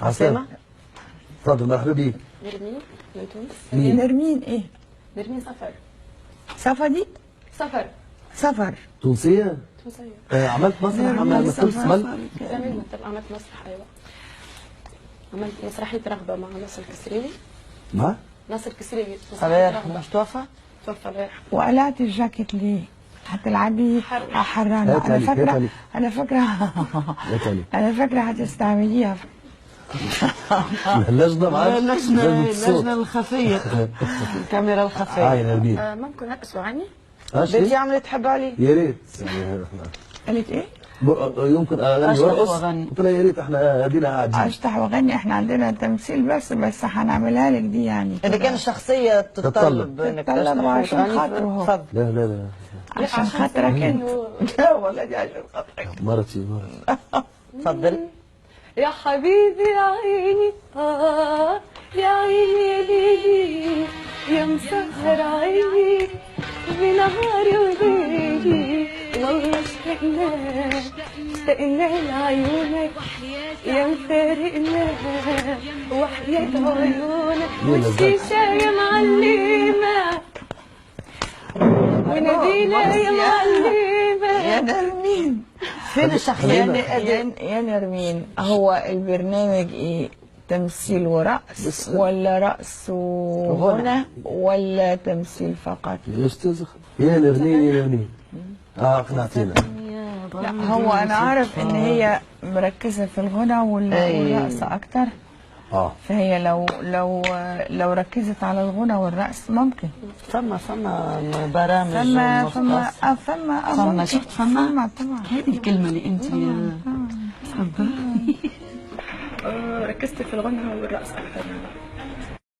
عسلامة. تفضل، مرحبا بيك. نرمين من تونس. نرمين ايه؟ نرمين سفر. صفدي؟ سفر تونسية؟ تونسية. عملت مسرح، مثلت زمان عملت مسرح. ايوه عملت مسرحية رغبة مع ناصر الكسريوي. مع؟ ناصر الكسريوي. الله يرحمه. مش توفى؟ توفى الله يرحمه. وقلعت الجاكيت ليه؟ هتلعبي حرانة. أنا فاكرة أنا فاكرة هتستعمليها. اللجنة معاك؟ اللجنة الخفية. الكاميرا الخفية. يا نرمين. ممكن هكسوا عني؟ بدي عملت تحب علي؟ يا ريت. قالت إيه؟ يمكن اغني وارقص. قلت لها يا ريت، احنا ادينا قاعدين. اشطح واغني، احنا عندنا تمثيل بس هنعملها لك دي يعني. اذا كان الشخصيه تتطلب انك تتطلب عشان خاطره هو. تفضل. لا عشان خاطرك انت. لا والله دي عشان خاطرك. مرتي. تفضل. يا حبيبي يا عيني يا عيني يا ليلي يا مسهر عيني بنهاري وليلي والله اشتقنا لعيونك يا مفارقنا وحياة عيونك والشيشة يا معلمة ونبيلة يا معلمة. يا نرمين فين الشخصيه؟ يا نرمين، هو البرنامج ايه؟ تمثيل ورقص ولا رقص وغنى ولا تمثيل فقط؟ يا استاذ يا نرمين اقنعتينا. لا هو انا اعرف ان هي مركزه في الغنى والرقص اكتر. فهي لو ركزت على الغنى والرقص ممكن. فما برامج فما شفت طبعا. هذه الكلمه اللي انت ركزت في الغنى والرقص اكثر.